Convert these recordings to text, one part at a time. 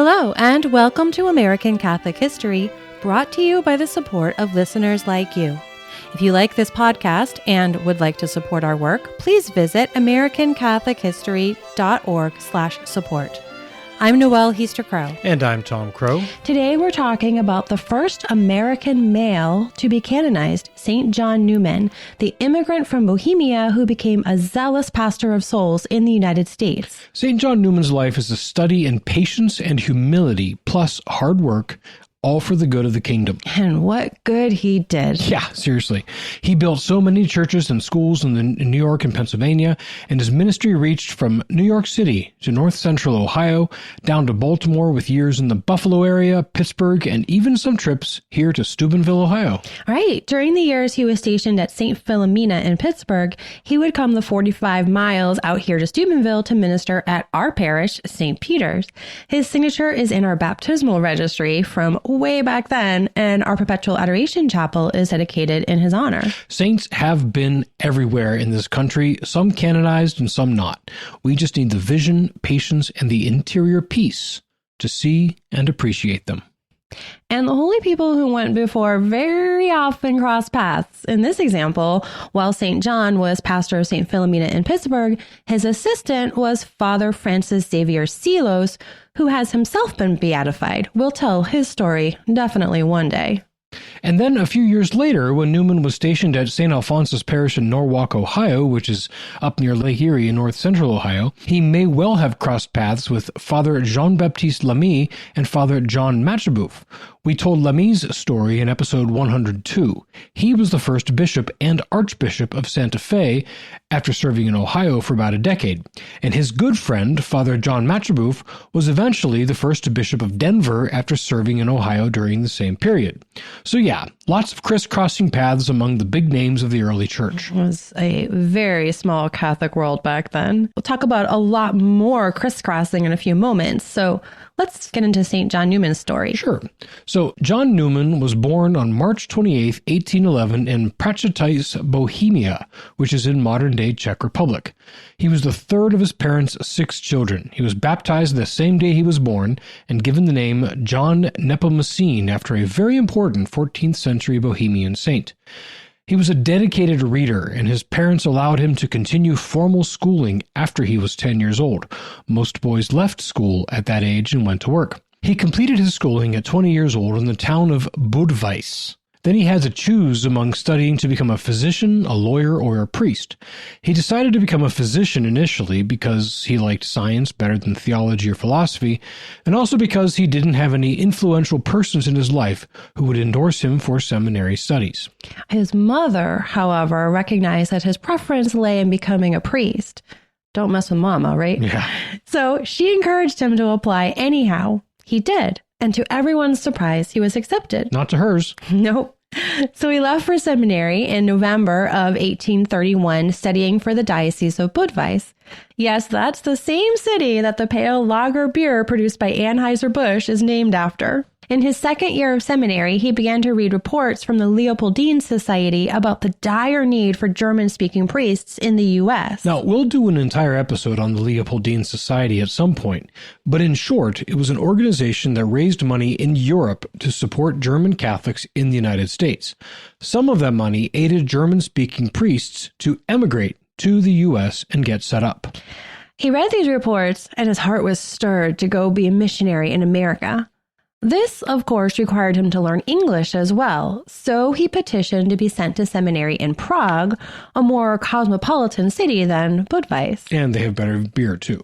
Hello, and welcome to American Catholic History, brought to you by the support of listeners like you. If you like this podcast and would like to support our work, please visit americancatholichistory.org/support. I'm Noelle Heaster-Crowe. And I'm Tom Crow. Today we're talking about the first American male to be canonized, St. John Neumann, the immigrant from Bohemia who became a zealous pastor of souls in the United States. St. John Neumann's life is a study in patience and humility, plus hard work, all for the good of the kingdom. And what good he did. Yeah, seriously. He built so many churches and schools in New York and Pennsylvania, and his ministry reached from New York City to north central Ohio, down to Baltimore, with years in the Buffalo area, Pittsburgh, and even some trips here to Steubenville, Ohio. Right. During the years he was stationed at St. Philomena in Pittsburgh, he would come the 45 miles out here to Steubenville to minister at our parish, St. Peter's. His signature is in our baptismal registry from way back then, and our perpetual adoration chapel is dedicated in his honor. Saints have been everywhere in this country, some canonized and some not. We just need the vision, patience, and the interior peace to see and appreciate them. And the holy people who went before very often crossed paths. In this example, while St. John was pastor of St. Philomena in Pittsburgh, his assistant was Father Francis Xavier Silos, who has himself been beatified. We'll tell his story definitely one day. And then a few years later, when Neumann was stationed at St. Alphonsus Parish in Norwalk, Ohio, which is up near Lake Erie in north central Ohio, he may well have crossed paths with Father Jean-Baptiste Lamy and Father John Matchabouf. We told Lamy's story in episode 102. He was the first bishop and archbishop of Santa Fe after serving in Ohio for about a decade. And his good friend, Father John Matchabouf, was eventually the first bishop of Denver after serving in Ohio during the same period. So yeah, lots of crisscrossing paths among the big names of the early church. It was a very small Catholic world back then. We'll talk about a lot more crisscrossing in a few moments. So let's get into St. John Neumann's story. Sure. So John Neumann was born on March 28, 1811 in Prachatice, Bohemia, which is in modern-day Czech Republic. He was the third of his parents' 6 children. He was baptized the same day he was born and given the name John Nepomucene after a very important 14th century Bohemian saint. He was a dedicated reader, and his parents allowed him to continue formal schooling after he was 10 years old. Most boys left school at that age and went to work. He completed his schooling at 20 years old in the town of Budweis. Then he had to choose among studying to become a physician, a lawyer, or a priest. He decided to become a physician initially because he liked science better than theology or philosophy, and also because he didn't have any influential persons in his life who would endorse him for seminary studies. His mother, however, recognized that his preference lay in becoming a priest. Don't mess with mama, right? Yeah. So she encouraged him to apply anyhow. He did. And to everyone's surprise, he was accepted. Not to hers. Nope. So he left for seminary in November of 1831, studying for the Diocese of Budweis. Yes, that's the same city that the pale lager beer produced by Anheuser-Busch is named after. In his second year of seminary, he began to read reports from the Leopoldine Society about the dire need for German-speaking priests in the U.S. Now, we'll do an entire episode on the Leopoldine Society at some point, but in short, it was an organization that raised money in Europe to support German Catholics in the United States. Some of that money aided German-speaking priests to emigrate to the U.S. and get set up. He read these reports, and his heart was stirred to go be a missionary in America. This, of course, required him to learn English as well, so he petitioned to be sent to seminary in Prague, a more cosmopolitan city than Budweis. And they have better beer, too.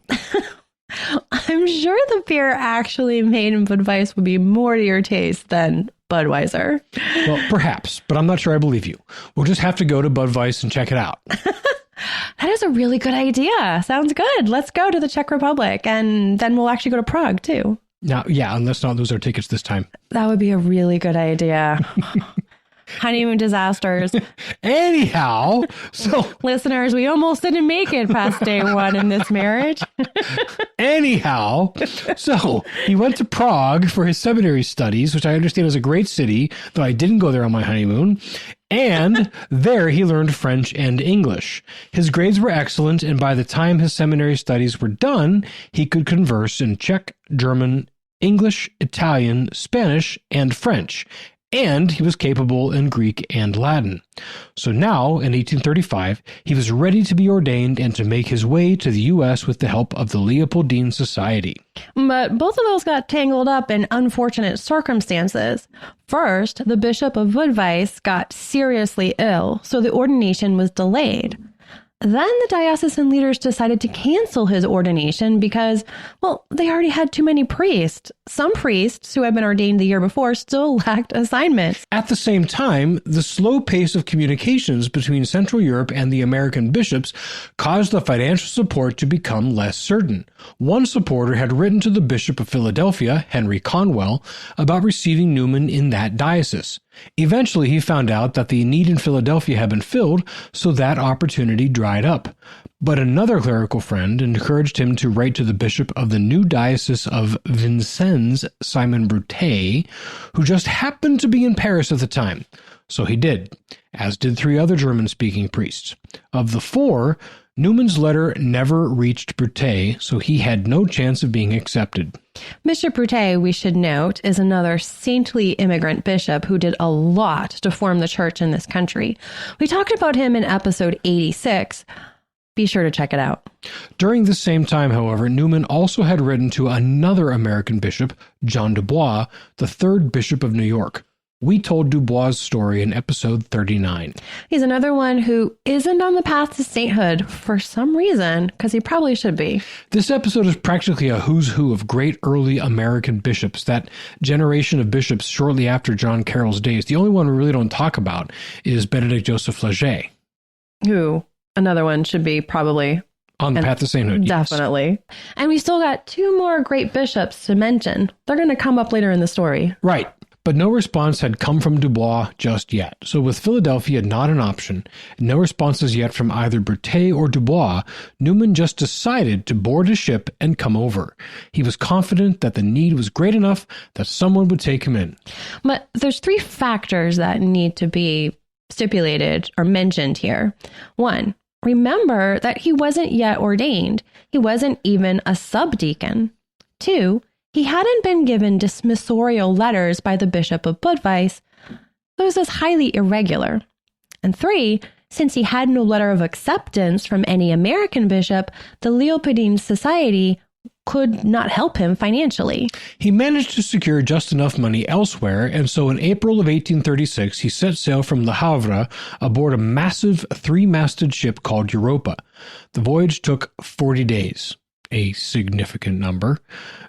I'm sure the beer actually made in Budweis would be more to your taste than Budweiser. Well, perhaps, but I'm not sure I believe you. We'll just have to go to Budweis and check it out. That is a really good idea. Sounds good. Let's go to the Czech Republic, and then we'll actually go to Prague, too. Now, yeah, and let's not lose our tickets this time. That would be a really good idea. Honeymoon disasters. Anyhow, so... Listeners, we almost didn't make it past day 1 in this marriage. Anyhow, so he went to Prague for his seminary studies, which I understand is a great city, though I didn't go there on my honeymoon. And there he learned French and English. His grades were excellent, and by the time his seminary studies were done, he could converse in Czech, German, English, Italian, Spanish, and French, and he was capable in Greek and Latin. So now, in 1835, he was ready to be ordained and to make his way to the U.S. with the help of the Leopoldine Society. But both of those got tangled up in unfortunate circumstances. First, the Bishop of Budweis got seriously ill, so the ordination was delayed. Then the diocesan leaders decided to cancel his ordination because, well, they already had too many priests. Some priests who had been ordained the year before still lacked assignments. At the same time, the slow pace of communications between Central Europe and the American bishops caused the financial support to become less certain. One supporter had written to the Bishop of Philadelphia, Henry Conwell, about receiving Neumann in that diocese. Eventually, he found out that the need in Philadelphia had been filled, so that opportunity dried up. But another clerical friend encouraged him to write to the bishop of the new diocese of Vincennes, Simon Broutet, who just happened to be in Paris at the time. So he did, as did 3 other German-speaking priests. Of the 4, Neumann's letter never reached Broutet, so he had no chance of being accepted. Bishop Broutet, we should note, is another saintly immigrant bishop who did a lot to form the church in this country. We talked about him in episode 86. Be sure to check it out. During the same time, however, Neumann also had written to another American bishop, John Dubois, the 3rd Bishop of New York. We told Dubois' story in episode 39. He's another one who isn't on the path to sainthood for some reason, because he probably should be. This episode is practically a who's who of great early American bishops, that generation of bishops shortly after John Carroll's days. The only one we really don't talk about is Benedict Joseph Flaget. Who, another one, should be probably on the path to sainthood. Definitely. Yes. And we still got 2 more great bishops to mention. They're going to come up later in the story. Right. But no response had come from Dubois just yet. So with Philadelphia not an option, no responses yet from either Broutet or Dubois, Neumann just decided to board a ship and come over. He was confident that the need was great enough that someone would take him in. But there's 3 factors that need to be stipulated or mentioned here. 1, remember that he wasn't yet ordained. He wasn't even a subdeacon. 2, he hadn't been given dismissorial letters by the Bishop of Budweis, so this is highly irregular. And 3, since he had no letter of acceptance from any American bishop, the Leopoldine Society could not help him financially. He managed to secure just enough money elsewhere, and so in April of 1836, he set sail from Le Havre aboard a massive 3-masted ship called Europa. The voyage took 40 days. A significant number.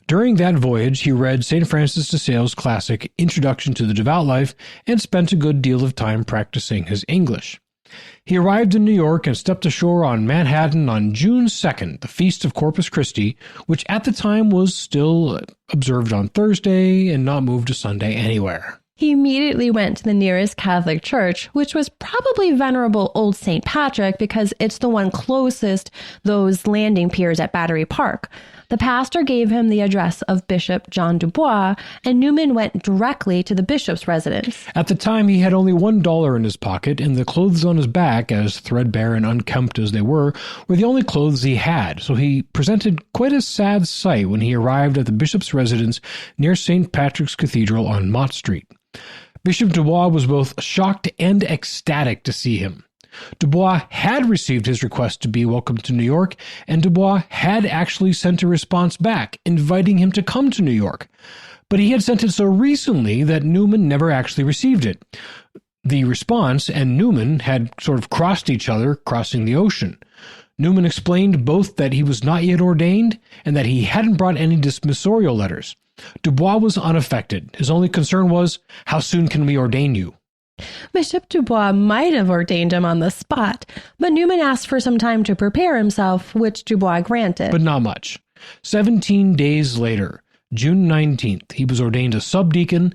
During that voyage, he read St. Francis de Sales' classic Introduction to the Devout Life and spent a good deal of time practicing his English. He arrived in New York and stepped ashore on Manhattan on June 2nd, the Feast of Corpus Christi, which at the time was still observed on Thursday and not moved to Sunday anywhere. He immediately went to the nearest Catholic church, which was probably venerable Old St. Patrick because it's the one closest those landing piers at Battery Park. The pastor gave him the address of Bishop John Dubois, and Neumann went directly to the bishop's residence. At the time, he had only $1 in his pocket, and the clothes on his back, as threadbare and unkempt as they were the only clothes he had, so he presented quite a sad sight when he arrived at the bishop's residence near St. Patrick's Cathedral on Mott Street. Bishop Dubois was both shocked and ecstatic to see him. Dubois had received his request to be welcomed to New York, and Dubois had actually sent a response back, inviting him to come to New York. But he had sent it so recently that Neumann never actually received it. The response and Neumann had sort of crossed each other, crossing the ocean. Neumann explained both that he was not yet ordained and that he hadn't brought any dismissorial letters. Dubois was unaffected. His only concern was, how soon can we ordain you? Bishop Dubois might have ordained him on the spot, but Neumann asked for some time to prepare himself, which Dubois granted. But not much. 17 days later, June 19th, he was ordained a subdeacon,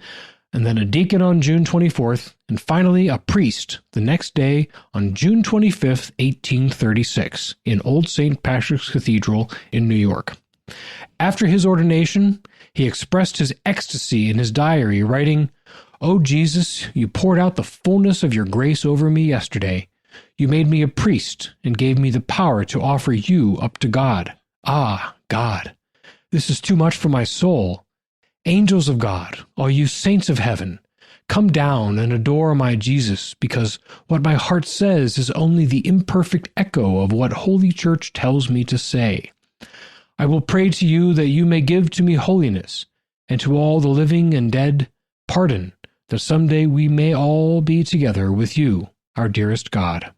and then a deacon on June 24th, and finally a priest the next day on June 25th, 1836, in Old St. Patrick's Cathedral in New York. After his ordination, he expressed his ecstasy in his diary, writing, "O Jesus, you poured out the fullness of your grace over me yesterday. You made me a priest and gave me the power to offer you up to God. Ah, God, this is too much for my soul. Angels of God, all you saints of heaven, come down and adore my Jesus, because what my heart says is only the imperfect echo of what Holy Church tells me to say. I will pray to you that you may give to me holiness, and to all the living and dead pardon, that someday we may all be together with you, our dearest God.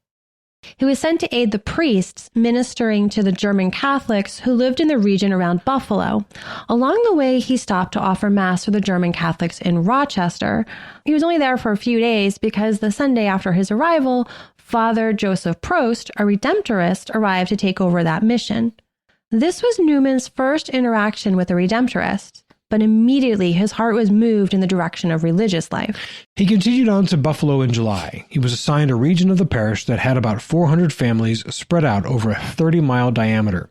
He was sent to aid the priests ministering to the German Catholics who lived in the region around Buffalo. Along the way, he stopped to offer Mass for the German Catholics in Rochester. He was only there for a few days because the Sunday after his arrival, Father Joseph Prost, a Redemptorist, arrived to take over that mission. This was Neumann's first interaction with the Redemptorists, but immediately his heart was moved in the direction of religious life. He continued on to Buffalo in July. He was assigned a region of the parish that had about 400 families spread out over a 30-mile diameter.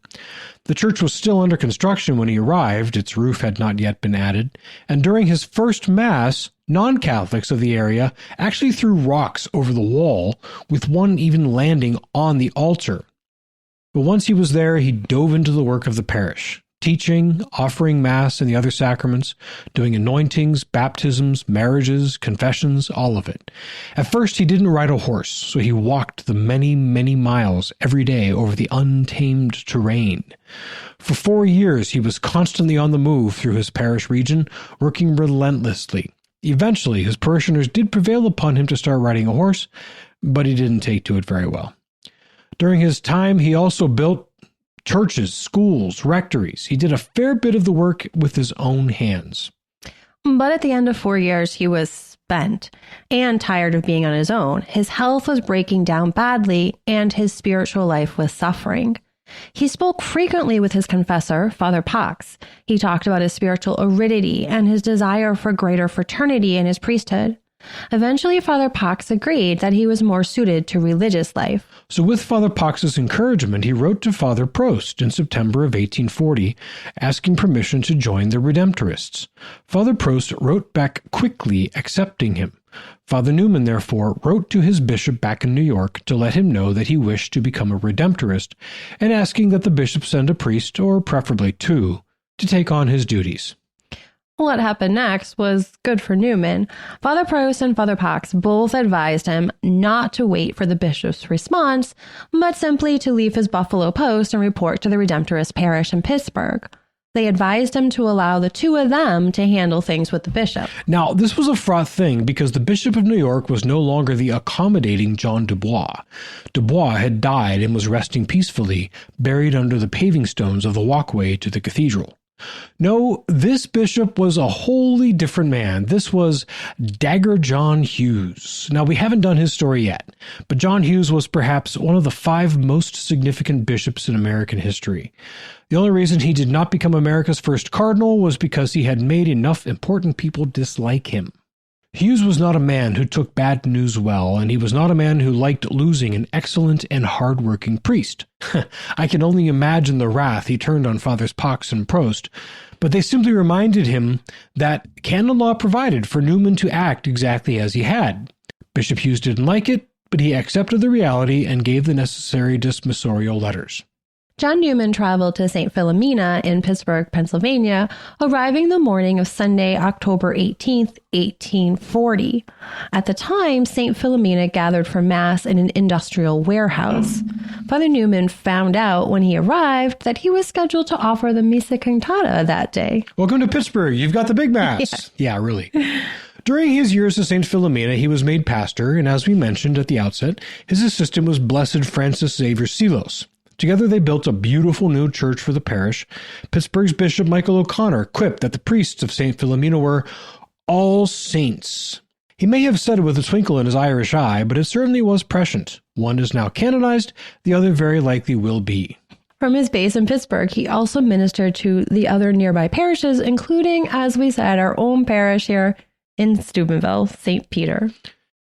The church was still under construction when he arrived. Its roof had not yet been added. And during his first Mass, non-Catholics of the area actually threw rocks over the wall, with one even landing on the altar. But once he was there, he dove into the work of the parish, teaching, offering Mass and the other sacraments, doing anointings, baptisms, marriages, confessions, all of it. At first, he didn't ride a horse, so he walked the many, many miles every day over the untamed terrain. For 4 years, he was constantly on the move through his parish region, working relentlessly. Eventually, his parishioners did prevail upon him to start riding a horse, but he didn't take to it very well. During his time, he also built churches, schools, rectories. He did a fair bit of the work with his own hands. But at the end of 4 years, he was spent and tired of being on his own. His health was breaking down badly, and his spiritual life was suffering. He spoke frequently with his confessor, Father Pax. He talked about his spiritual aridity and his desire for greater fraternity in his priesthood. Eventually, Father Pax agreed that he was more suited to religious life. So with Father Pax's encouragement, he wrote to Father Prost in September of 1840, asking permission to join the Redemptorists. Father Prost wrote back quickly, accepting him. Father Neumann, therefore, wrote to his bishop back in New York to let him know that he wished to become a Redemptorist, and asking that the bishop send a priest, or preferably two, to take on his duties. What happened next was good for Neumann. Father Prost and Father Pax both advised him not to wait for the bishop's response, but simply to leave his Buffalo post and report to the Redemptorist parish in Pittsburgh. They advised him to allow the two of them to handle things with the bishop. Now, this was a fraught thing because the Bishop of New York was no longer the accommodating John Dubois. Dubois had died and was resting peacefully, buried under the paving stones of the walkway to the cathedral. No, this bishop was a wholly different man. This was Dagger John Hughes. Now, we haven't done his story yet, but John Hughes was perhaps one of the 5 most significant bishops in American history. The only reason he did not become America's first cardinal was because he had made enough important people dislike him. Hughes was not a man who took bad news well, and he was not a man who liked losing an excellent and hard-working priest. I can only imagine the wrath he turned on Fathers Pax and Prost, but they simply reminded him that canon law provided for Neumann to act exactly as he had. Bishop Hughes didn't like it, but he accepted the reality and gave the necessary dismissorial letters. John Neumann traveled to St. Philomena in Pittsburgh, Pennsylvania, arriving the morning of Sunday, October 18, 1840. At the time, St. Philomena gathered for Mass in an industrial warehouse. Father Neumann found out when he arrived that he was scheduled to offer the Missa Cantata that day. Welcome to Pittsburgh. You've got the big Mass. Yeah, really. During his years at St. Philomena, he was made pastor, and as we mentioned at the outset, his assistant was Blessed Francis Xavier Silos. Together they built a beautiful new church for the parish. Pittsburgh's Bishop Michael O'Connor quipped that the priests of St. Philomena were all saints. He may have said it with a twinkle in his Irish eye, but it certainly was prescient. One is now canonized, the other very likely will be. From his base in Pittsburgh, he also ministered to the other nearby parishes, including, as we said, our own parish here in Steubenville, St. Peter.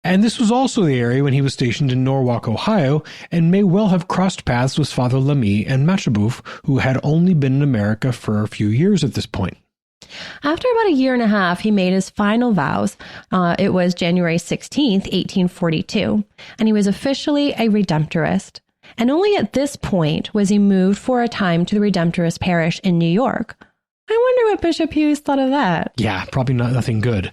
And this was also the area when he was stationed in Norwalk, Ohio, and may well have crossed paths with Father Lamy and Machabouf, who had only been in America for a few years at this point. After about a year and a half, he made his final vows. It was January 16th, 1842, and he was officially a Redemptorist. And only at this point was he moved for a time to the Redemptorist parish in New York. I wonder what Bishop Hughes thought of that. Yeah, probably nothing good.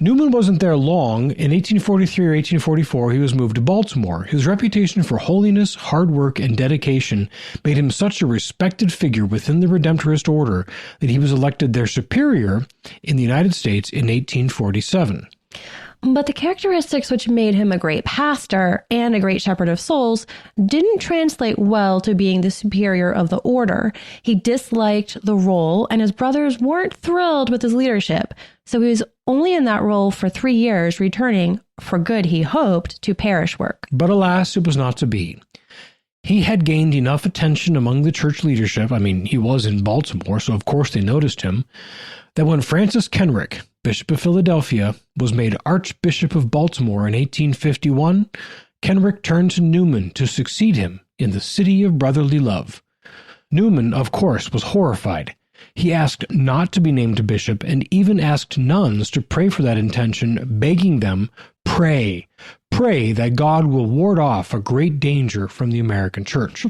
Neumann wasn't there long. In 1843 or 1844, he was moved to Baltimore. His reputation for holiness, hard work, and dedication made him such a respected figure within the Redemptorist order that he was elected their superior in the United States in 1847. But the characteristics which made him a great pastor and a great shepherd of souls didn't translate well to being the superior of the order. He disliked the role, and his brothers weren't thrilled with his leadership. So he was only in that role for 3 years, returning, for good he hoped, to parish work. But alas, it was not to be. He had gained enough attention among the church leadership, he was in Baltimore, so of course they noticed him, that when Francis Kenrick, Bishop of Philadelphia, was made Archbishop of Baltimore in 1851, Kenrick turned to Neumann to succeed him in the city of brotherly love. Neumann, of course, was horrified. He asked not to be named bishop and even asked nuns to pray for that intention, begging them, pray that God will ward off a great danger from the American church.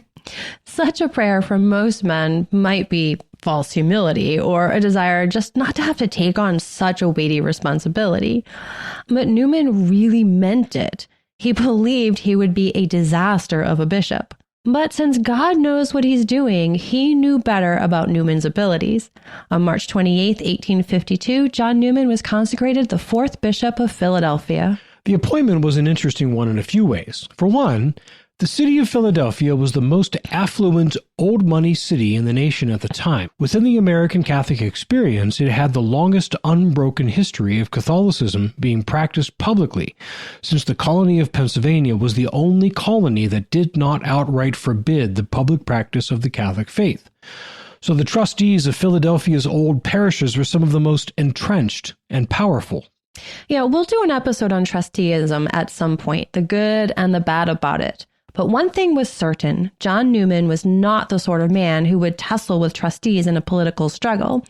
Such a prayer from most men might be false humility or a desire just not to have to take on such a weighty responsibility. But Neumann really meant it. He believed he would be a disaster of a bishop. But since God knows what he's doing, he knew better about Neumann's abilities. On March 28, 1852, John Neumann was consecrated the 4th Bishop of Philadelphia. The appointment was an interesting one in a few ways. For one, the city of Philadelphia was the most affluent old money city in the nation at the time. Within the American Catholic experience, it had the longest unbroken history of Catholicism being practiced publicly, since the colony of Pennsylvania was the only colony that did not outright forbid the public practice of the Catholic faith. So the trustees of Philadelphia's old parishes were some of the most entrenched and powerful. Yeah, we'll do an episode on trusteeism at some point, the good and the bad about it. But one thing was certain, John Neumann was not the sort of man who would tussle with trustees in a political struggle.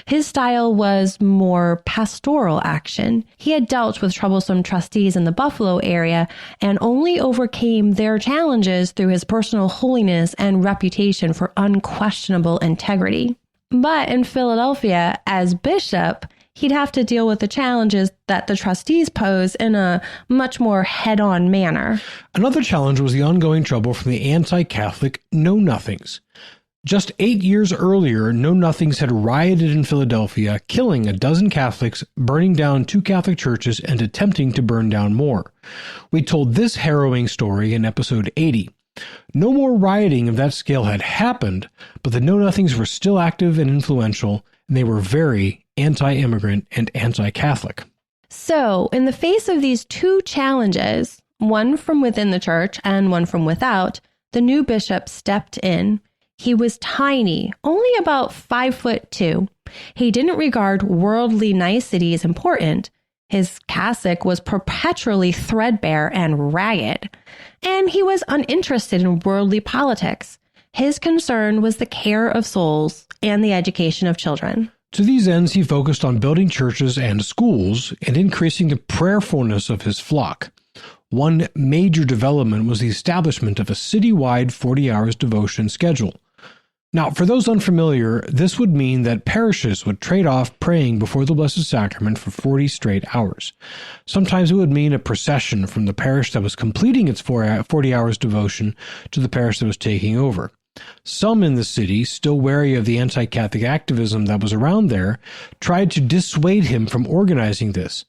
His style was more pastoral action. He had dealt with troublesome trustees in the Buffalo area and only overcame their challenges through his personal holiness and reputation for unquestionable integrity. But in Philadelphia, as bishop, he'd have to deal with the challenges that the trustees pose in a much more head-on manner. Another challenge was the ongoing trouble from the anti-Catholic Know-Nothings. Just 8 years earlier, Know-Nothings had rioted in Philadelphia, killing a dozen Catholics, burning down 2 Catholic churches, and attempting to burn down more. We told this harrowing story in episode 80. No more rioting of that scale had happened, but the Know-Nothings were still active and influential, and they were very anti-immigrant and anti-Catholic. So, in the face of these 2 challenges, one from within the church and one from without, the new bishop stepped in. He was tiny, only about 5'2". He didn't regard worldly nicety as important. His cassock was perpetually threadbare and ragged, and he was uninterested in worldly politics. His concern was the care of souls and the education of children. To these ends, he focused on building churches and schools and increasing the prayerfulness of his flock. One major development was the establishment of a citywide 40 hours devotion schedule. Now, for those unfamiliar, this would mean that parishes would trade off praying before the Blessed Sacrament for 40 straight hours. Sometimes it would mean a procession from the parish that was completing its 40 hours devotion to the parish that was taking over. Some in the city, still wary of the anti-Catholic activism that was around there, tried to dissuade him from organizing this.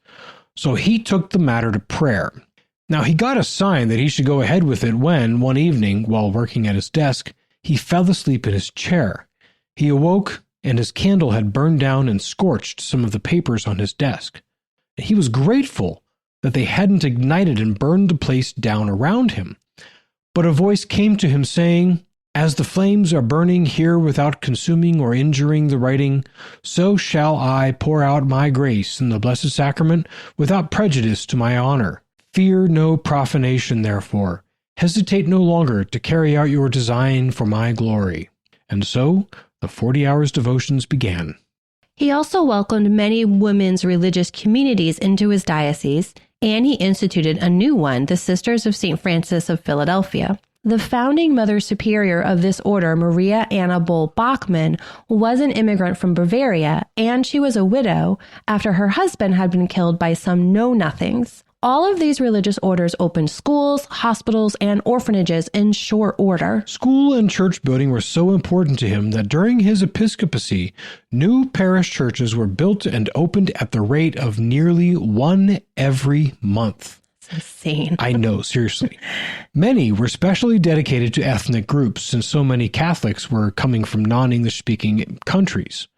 So he took the matter to prayer. Now, he got a sign that he should go ahead with it when, one evening, while working at his desk, he fell asleep in his chair. He awoke, and his candle had burned down and scorched some of the papers on his desk. He was grateful that they hadn't ignited and burned the place down around him. But a voice came to him saying, "As the flames are burning here without consuming or injuring the writing, so shall I pour out my grace in the Blessed Sacrament without prejudice to my honor. Fear no profanation, therefore. Hesitate no longer to carry out your design for my glory." And so the 40 hours devotions began. He also welcomed many women's religious communities into his diocese, and he instituted a new one, the Sisters of St. Francis of Philadelphia. The founding Mother Superior of this order, Maria Anna Bull-Bachmann, was an immigrant from Bavaria, and she was a widow after her husband had been killed by some know-nothings. All of these religious orders opened schools, hospitals, and orphanages in short order. School and church building were so important to him that during his episcopacy, new parish churches were built and opened at the rate of nearly one every month. Insane. I know, seriously. Many were specially dedicated to ethnic groups, since so many Catholics were coming from non-English speaking countries.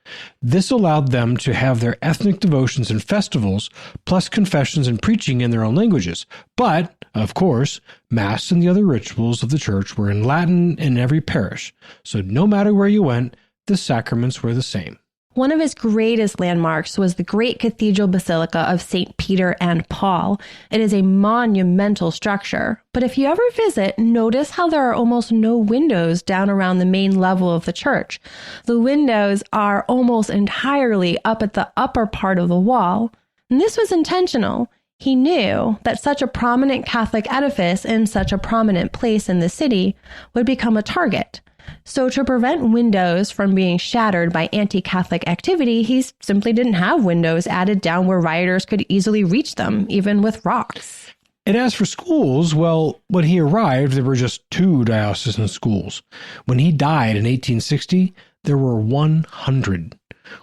This allowed them to have their ethnic devotions and festivals, plus confessions and preaching in their own languages. But, of course, Mass and the other rituals of the church were in Latin in every parish, so no matter where you went, the sacraments were the same. One of his greatest landmarks was the great cathedral basilica of St. Peter and Paul. It is a monumental structure, but if you ever visit, notice how there are almost no windows down around the main level of the church. The windows are almost entirely up at the upper part of the wall, and this was intentional. He knew that such a prominent Catholic edifice in such a prominent place in the city would become a target. So to prevent windows from being shattered by anti-Catholic activity, he simply didn't have windows added down where rioters could easily reach them, even with rocks. And as for schools, well, when he arrived, there were just 2 diocesan schools. When he died in 1860, there were 100.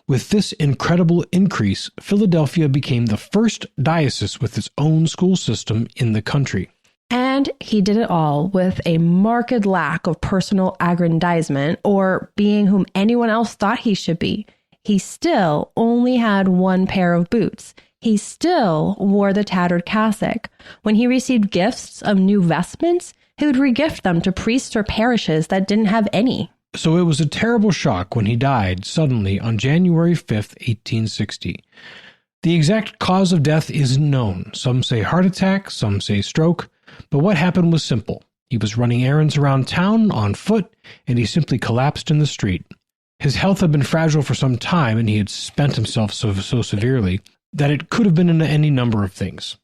With this incredible increase, Philadelphia became the first diocese with its own school system in the country. And he did it all with a marked lack of personal aggrandizement or being whom anyone else thought he should be. He still only had 1 pair of boots. He still wore the tattered cassock. When he received gifts of new vestments, he would regift them to priests or parishes that didn't have any. So it was a terrible shock when he died suddenly on January 5th, 1860. The exact cause of death isn't known. Some say heart attack, some say stroke. But what happened was simple. He was running errands around town on foot, and he simply collapsed in the street. His health had been fragile for some time, and he had spent himself so severely that it could have been any number of things.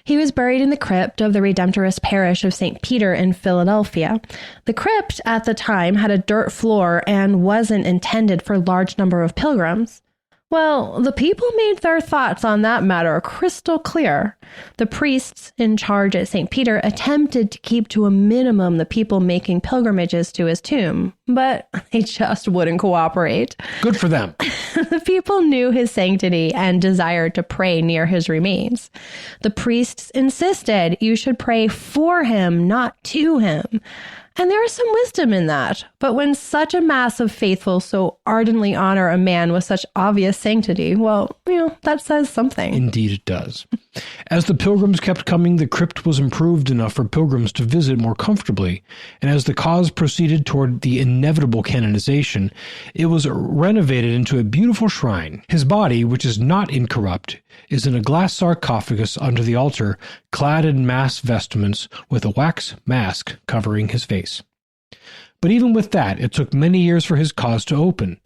He was buried in the crypt of the Redemptorist parish of St. Peter in Philadelphia. The crypt at the time had a dirt floor and wasn't intended for a large number of pilgrims. Well, the people made their thoughts on that matter crystal clear. The priests in charge at St. Peter attempted to keep to a minimum the people making pilgrimages to his tomb, but they just wouldn't cooperate. Good for them. The people knew his sanctity and desired to pray near his remains. The priests insisted you should pray for him, not to him. And there is some wisdom in that. But when such a mass of faithful so ardently honor a man with such obvious sanctity, well, that says something. Indeed it does. As the pilgrims kept coming, the crypt was improved enough for pilgrims to visit more comfortably. And as the cause proceeded toward the inevitable canonization, it was renovated into a beautiful shrine. His body, which is not incorrupt, is in a glass sarcophagus under the altar, clad in mass vestments with a wax mask covering his face. But even with that, it took many years for his cause to open.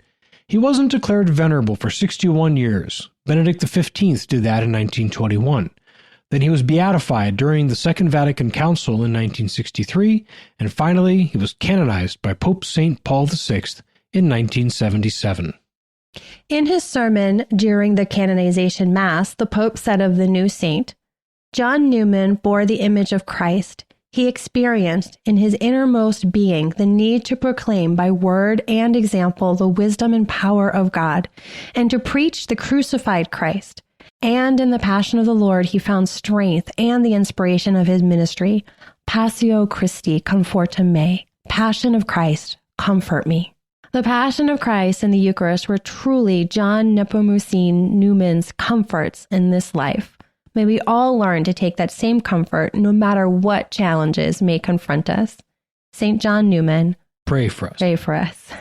He wasn't declared venerable for 61 years. Benedict XV did that in 1921. Then he was beatified during the Second Vatican Council in 1963, and finally he was canonized by Pope St. Paul VI in 1977. In his sermon during the canonization Mass, the Pope said of the new saint, "John Neumann bore the image of Christ. He experienced in his innermost being the need to proclaim by word and example the wisdom and power of God, and to preach the crucified Christ. And in the Passion of the Lord he found strength and the inspiration of his ministry. Passio Christi confortum me. Passion of Christ, comfort me." The Passion of Christ and the Eucharist were truly John Nepomucene Neumann's comforts in this life. May we all learn to take that same comfort no matter what challenges may confront us. St. John Neumann, pray for us. Pray for us.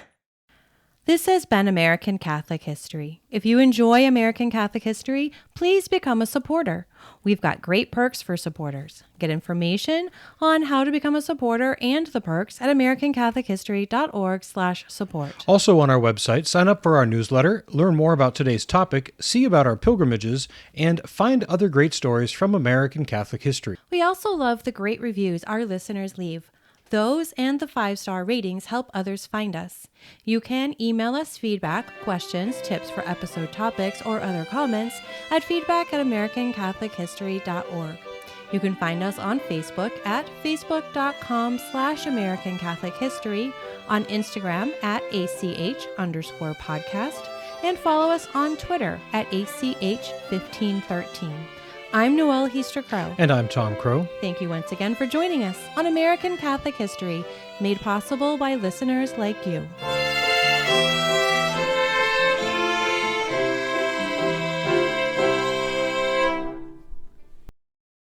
This has been American Catholic History. If you enjoy American Catholic History, please become a supporter. We've got great perks for supporters. Get information on how to become a supporter and the perks at americanCatholicHistory.org/support. Also on our website, sign up for our newsletter, learn more about today's topic, see about our pilgrimages, and find other great stories from American Catholic history. We also love the great reviews our listeners leave. Those and the 5-star ratings help others find us. You can email us feedback, questions, tips for episode topics, or other comments at feedback@AmericanCatholicHistory.org. You can find us on Facebook at facebook.com/American Catholic History, on Instagram at ACH_podcast, and follow us on Twitter at ACH1513. I'm Noelle Heaster-Crow. And I'm Tom Crow. Thank you once again for joining us on American Catholic History, made possible by listeners like you.